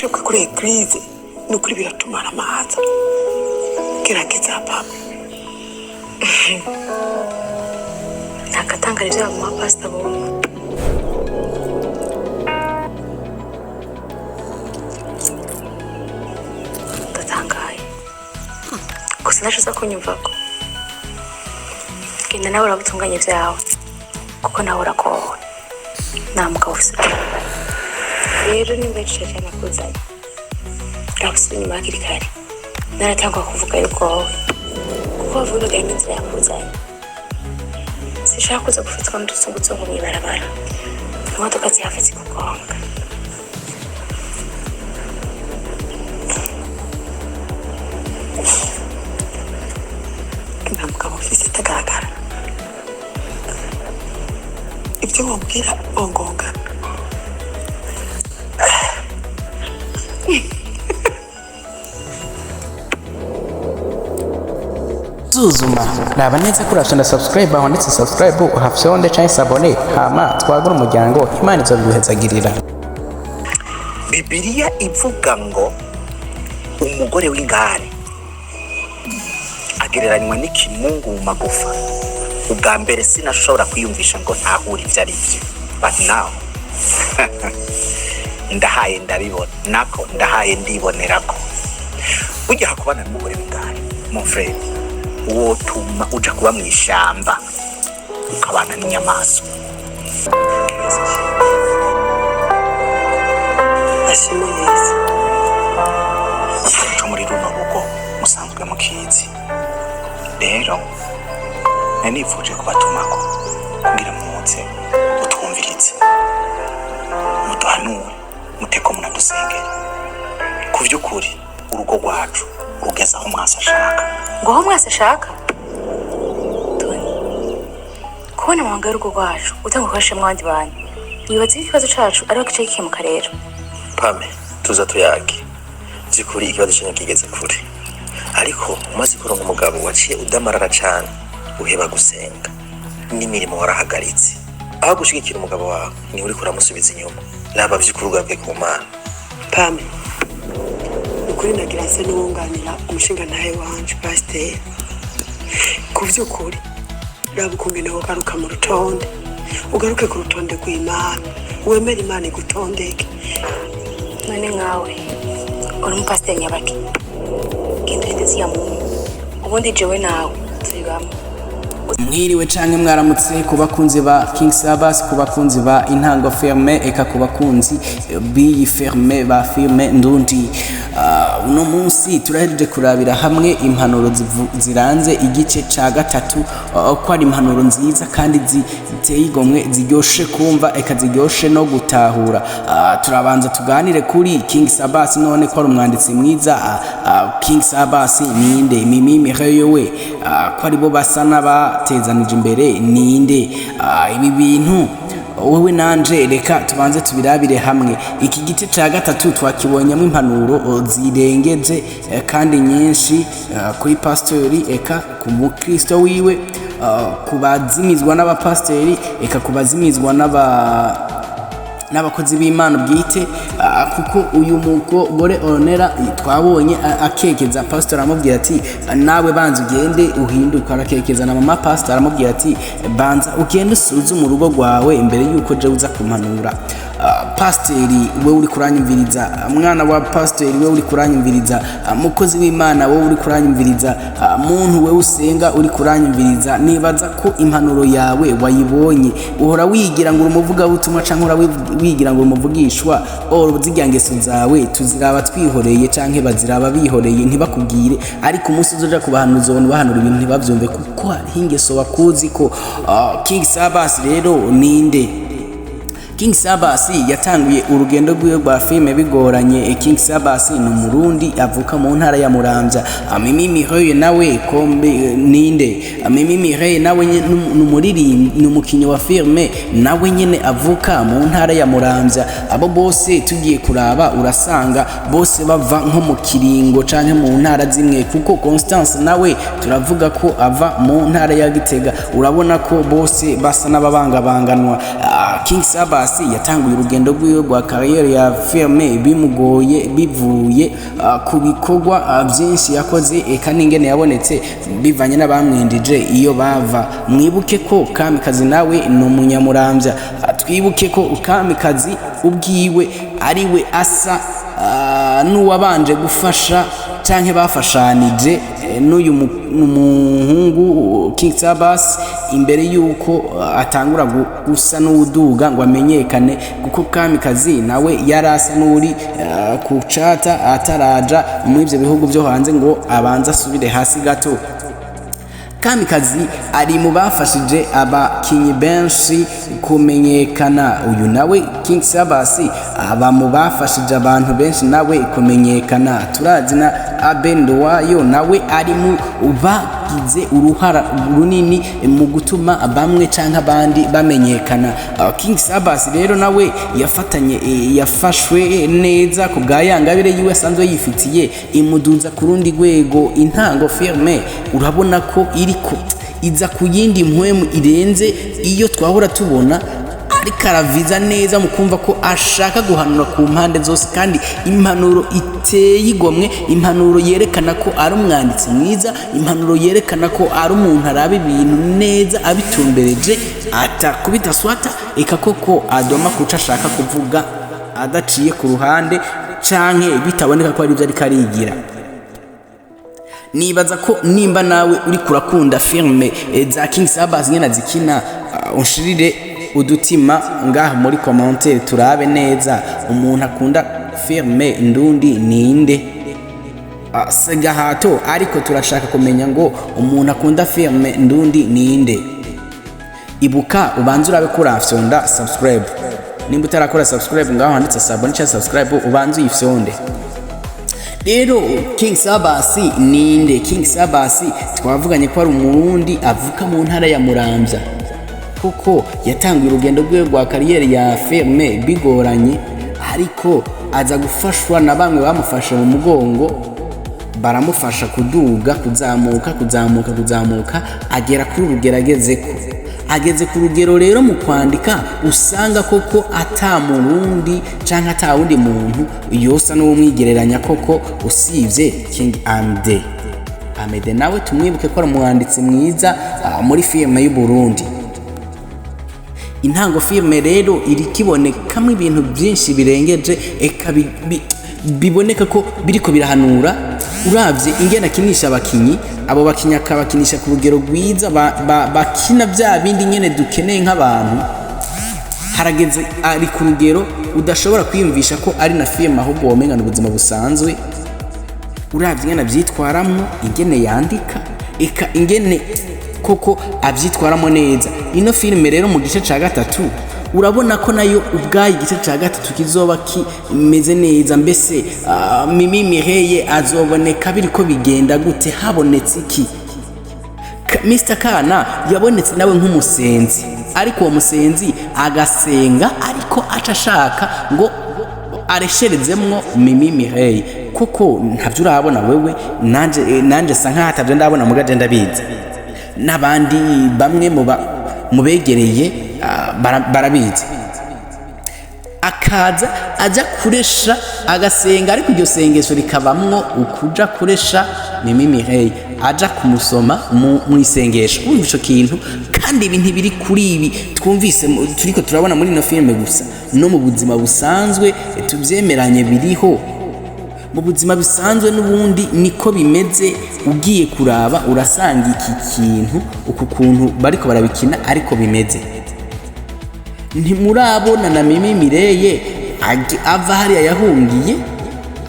turi kuri eglise nukuri biratumara amaza gerageza papa nakatangara ibya mu pastor bo tatangaye gusa nashoza kunyumva ko genda nawe urabutunganya ibyawe kuko nawe urakowe nta mugabo ufite rero nimba yicaye cyane akuzanye urabusubira inyuma hakiri kare naratangwa kuvuga yuko wowe kuko wavugaga inzira yakuzanye sinshaka kuza gufatwa n'udusungutsungu mu ibarabara imodoka zihafi zikugonga nta mugabo ufite atagaragara ibyo wabwira ongonga Zuzuma raba neza ko urashanda subscribe aho ndetse subscribe uhafyonde cyangwa sabone hama twagura umuryango Imana izobiguhezagirira. Bibiliya ivuga ngo umugore w'ingare agereranywa n'ikimungu mu magufa. Ubwa mbere sinashobora kwiyumvisha ngo ntahuri ivyo ari byo, but now ndahaye ndabibona nako ndahaye ndibonerako. Ujya hakubana n'umugore w'ingare mon frère, wotuma uja kuba mw'ishamba ukabana n'inyamaswa. ashimo Yesu cyo muri runo rugo musanzwe mukizi. Rero nanifuje kubatumako kugira munsi utwumviritse muduhanure muteko munadusengera ku vy'ukuri urugo rwacu rugeza aho mwase ashaka. Ngo aho mwase ashaka kubona mwanga y'urugo rwacu utanga kwashe mwandi bantu wibaza ikibazo cacu ariho gice gikemuka. Rero Pame tuza tuyage zikuri ikibazo cyo kigeze kure, ariko umaze kuronka umugabo waciye udamarara cyane uheba gusenga n'imirimo warahagaritse, aho gushigikira umugabo wawe ni uri kuramusubiza inyuma. Naba vyikuruga bwe ku Mana. Pame ukuri nagira se n'uwunganira umushinga ntahe wanje pasteur ku vy'ukuri raba ukungene wogaruka mu rutonde, ugaruke ku rutonde rw'Imana, wemera Imana igutondeke. none nkawe uri umupasiteri nyabaki genda uhiteze iya muntu ubundi jewe nawe turi bamwe. Mwiriwe canke mwaramutse ku bakunzi ba King Sabas, ku bakunzi ba Intango FILME, eka ku bakunzi b'iyi FILME ba FILME Ndundi. Uno munsi turahejeje kurabira hamwe impanuro ziranze igice ca gatatu, ko ari impanuro nziza kandi ziteye igomwe, ziryoshe kumva eka ziryoshe no gutahura. Turabanza tuganire kuri King Sabas, none ko ari umwanditsi mwiza. King Sabas ninde? Mimi Mireyowe ko ari bo basa n'abatezanije imbere ninde? Ibi bintu wowe nanje reka tubanze tubirabire hamwe. Iki gice ca gatatu twakibonyamo impanuro zirengeje kandi nyinshi kuri pasteur, eka ku mukristo wiwe, kubazimizwa n'abapasteur, eka kubazimizwa n'abakozi b'Imana bwite. Kuko uyu mugore onera twabonye akekeza pastor aramubwira ati nawe banza ugende uhinduka, arakekeza na mama pastor aramubwira ati banza ugende usuzume urugo rwawe imbere yuko je uza kumpanura. Pasteri we uri kuranyumviriza, mwana wa pasteri we uri kuranyumviriza, mukozi w'Imana we uri kuranyumviriza, muntu we usenga uri kuranyumviriza, nibaza ko impanuro yawe wayibonye. Uhora wigira ngo umuvuga butumwa canke uhora wigira ngo umuvugishwa, zigira ngeso zawe tuziraba twihoreye canke baziraba bihoreye ntibakubwire, ariko umunsi uzoja kubahanuza ubona bahanura ibintu ntibavyumve kuko hari ingeso bakuzi ko. King Sabas rero ninde? King Sabas yatanguye urugendo rwiwe rwa filme bigoranye. King Sabas ni umurundi avuka mu ntara ya Muramvya. Mimi Mireille nawe kombe ninde? Mimi Mireille nawe n'umuririmbi n'umukinyi wa filme nawe nyene avuka mu ntara ya Muramvya. Abo bose tugiye kuraba urasanga bose bava nko mu Kiringo canke mu ntara zimwe, kuko Constance nawe turavuga ko ava mu ntara ya Gitega. Urabona ko bose basa n'ababangabanganwa. King Sabas Sabasi yatanguye urugendo rwiwe rwa kariyeri ya FILME bimugoye bivuye ku bikorwa byinshi yakoze eka n'ingene yabonetse bivanye n'abamwindije iyo bava. Mwibuke ko Kamikazi nawe ni umunyamurambya, twibuke ko Kamikazi ubwiwe ariwe asa n'uwabanje gufasha canke bafashanije n'uyu muhungu King Sabasi imbere yuko atangura gusa n'uduga ngo amenyekane, kuko Kamikazi nawe yarasa n'uri kucata ataraja muri ivyo bihugu byo hanze ngo abanza asubire hasi gato. Kamikazi ari mu bafashije abakinyi benshi kumenyekana. Uyu nawe King Sabasi aba mu bafashije abantu benshi nawe kumenyekana. Turazi na Abendowayo nawe ari mu bagize uruhara runini mu gutuma bamwe canke abandi bamenyekana. King Sabasi rero nawe yafashwe neza ku bwa yangabire yiwe asanzwe yifitiye imuduza ku rundi rwego. Intango FILME urabona ko iriko iza ku yindi mpwemu irenze iyo twahora tubona, ariko araviza neza mu kumva ko ashaka guhanura ku mpande zose, kandi impanuro iteye igomwe, impanuro yerekana ko ari umwanditsi mwiza, impanuro yerekana ko ari umuntu araba ibintu neza abitumbereje atakubita swata, eka koko adoma kuca ashaka kuvuga adaciye ku ruhande canke bitaboneka ko ari byo ariko arigira. Nibaza ko nimba nawe uri kurakunda FILME za King Sabasi nyene zikina, unshirire udutima ngaha muri commentaire turabe neza umuntu akunda FILME ndundi ninde. Segahato ariko turashaka kumenya ngo umuntu akunda FILME ndundi ninde. Ibuka ubanze urabe ko urafyonda subscribe, nimba utarakora subscribe ngaho handitse sabone cha subscribe ubanze uyifyonde. Rero King Sabasi ninde? King Sabasi twavuganye ko ari umurundi avuka mu ntara ya Muramvya, kuko yatanguye urugendo rwe rwa kariyeri ya FILME bigoranye, ariko aza gufashwa na bamwe bamufasha mu mugongo, baramufasha kuduga kuzamuka agera kuri urugeragezeko. Ageze ku rugero rero mu kwandika usanga koko ata murundi canke ata wundi muntu yosa n'umwigereranya koko usivye King Amede nawe tumwibuke ko ari umwanditsi mwiza muri FILME y'u Burundi. Intango FILME rero iri kibonekamo ibintu byinshi birengeje, eka biboneka ko biriko birahanura. Uravye ingena kinisha abakinyi, abo bakinya akabakinisha ku rugero rwiza, bakina bya bindi nyene dukeneye nk'abantu. Harageze ari ku rugero udashobora kwiyumvisha ko ari na FILME ahubwo womengana ubuzima busanzwe. Uravye ingena byitwaramwo, ingene yandika, eka ingene koko abyitwaramo neza. Ino FILME rero mu gice ca gatatu urabona ko nayo ubwayi igice ca gatatu kizoba kimeze neza. Mbese Mimi Mireye azoboneka biriko bigenda gute, habonetse iki? Mr Kana yabonetse nawe nk'umusenzi, ariko uwo musenzi agasenga ariko acashaka ngo aresherezemwo Mimi Mireye. Kuko ntavyo urabona wewe, nanje sa nk'ahatavyo ndabona mugaje ndabizi, n'abandi bamwe mubegereye barabizi. Akaza aja kuresha agasenga, ariko iryo sengesho rikabamwo ukuja kuresha Mimi Mireye, aja kumusoma mu isengesho. Umva ico kintu, kandi ibi ntibiri kuri ibi twumvise turiko turabona muri ino FILME gusa, no mu buzima busanzwe tubyemeranye biriho. Mu buzima bisanzwe n'ubundi niko bimeze. Ugiye kuraba urasanga iki kintu uku kuntu bariko barabikina ariko bimeze. Ntimurabona na Mimi Mireye ava hariya yahungiye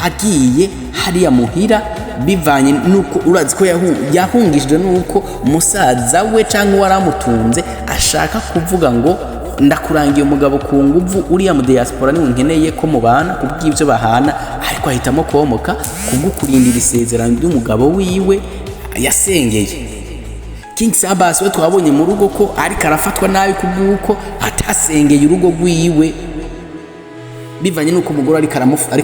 agiye hariya muhira, bivanye nuko urazi ko yahungishije nuko musaza we canke waramutunze ashaka kuvuga ngo ndakurangiye umugabo ku nguvu, uriya mu diaspora niwe nkeneye ko mubana kubw'ivyo bahana, ariko ahitamo komoka kugukurindira isezerano ry'umugabo wiwe yasengeye. King Sabasi we twabonye mu rugo ko ariko arafatwa nabi kubw'uko atasengeye urugo rwiwe, bivanye nuko umugore ariko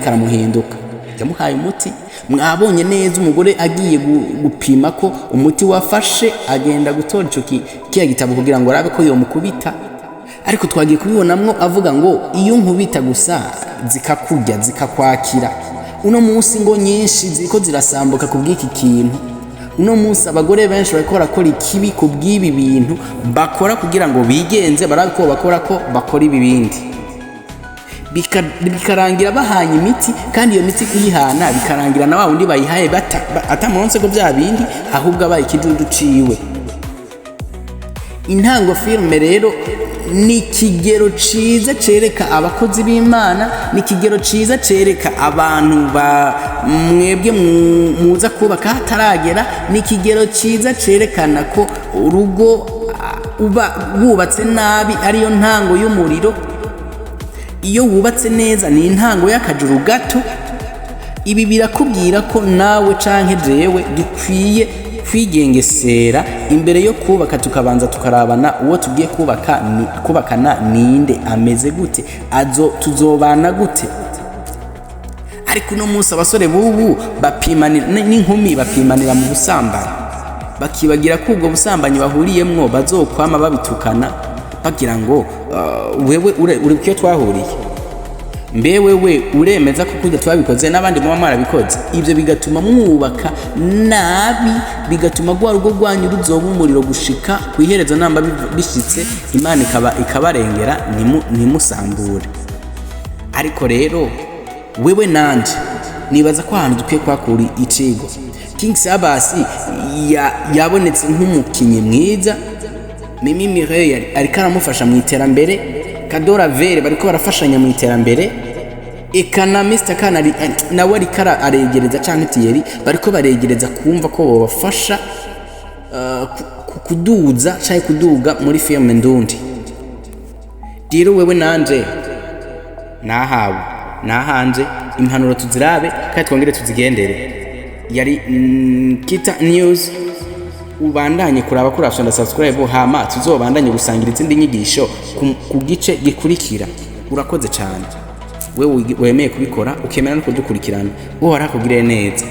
aramuhinduka. Yamuhaye umuti, mwabonye neza umugore agiye gupima ko umuti wafashe, agenda gutora ico kiya gitabo kugira ngo arabe ko yomukubita, ariko twagiye kubibonamwo avuga ngo iyo nkubita gusa zikakurya zikakwakira. Uno munsi ngo nyinshi ziko zirasambuka kubw'iki kintu. Uno munsi abagore benshi bariko barakora ikibi kubw'ibi bintu bakora kugira ngo bigenze, barako bakora ko bakora ibi bindi, bikarangira bahanye imiti, kandi iyo miti kuyihana bikarangira na wa wundi bayihaye atamuronse ko bya bindi, ahubwo abaye ikijuju ciwe. Intango filme rero ni kigero ciza cereka abakozi b'Imana, ni kigero ciza cereka abantu ba mwebwe muza kubaka hataragera, ni kigero ciza cerekana ko urugo uba wubatse nabi ariyo ntango y'umuriro. Iyo wubatse neza ni intango y'akajuru gato. Ibi birakubwira ko nawe canke jewe dukwiye kwigengesera imbere yo kubaka, tukabanza tukarabana uwo tugiye kubakana ninde, ameze gute, tuzobana gute. Ariko uno munsi abasore bubu bapimanira n'inkumi bapimanira mu busambanyi, bakibagira ko ubwo busambanyi bahuriyemwo bazokwama babitukana bagira ngo wewe uri cyo twahuriye, mbe wewe uremeza ko kujya twabikoze n'abandi mu marabikoze. Ibyo bigatuma mwubaka nabi, bigatuma gwa rugo rwanyu ruzoba umuriro gushika kwiherezo namba bishitse Imana ikabarengera ntimusambure. Ariko rero wewe nanje nibaza ko ahantu dukwiye kwakura icigo. King Sabasi yabonetse nk'umukinyi mwiza, Mimi Mireille ariko aramufasha mu iterambere, Kadora Vere bariko barafashanya mu iterambere, ekana Mr Kanari nawe ariko aregereza canke Thierry bariko baregereza kumva ko bobafasha kuduza canke kuduga muri filme ndundi. Rero wewe nanje nahanje impanuro tuzirabe kandi twongere tuzigendere. Yari Kita News. Ubandanye kuraba kuri after subscribe, hama tuzobandanye gusangira izindi nyigisho ku gice gikurikira. Urakoze cyane wewe wemeye kubikora ukemera no kudukurikirana, uhora kugire neza.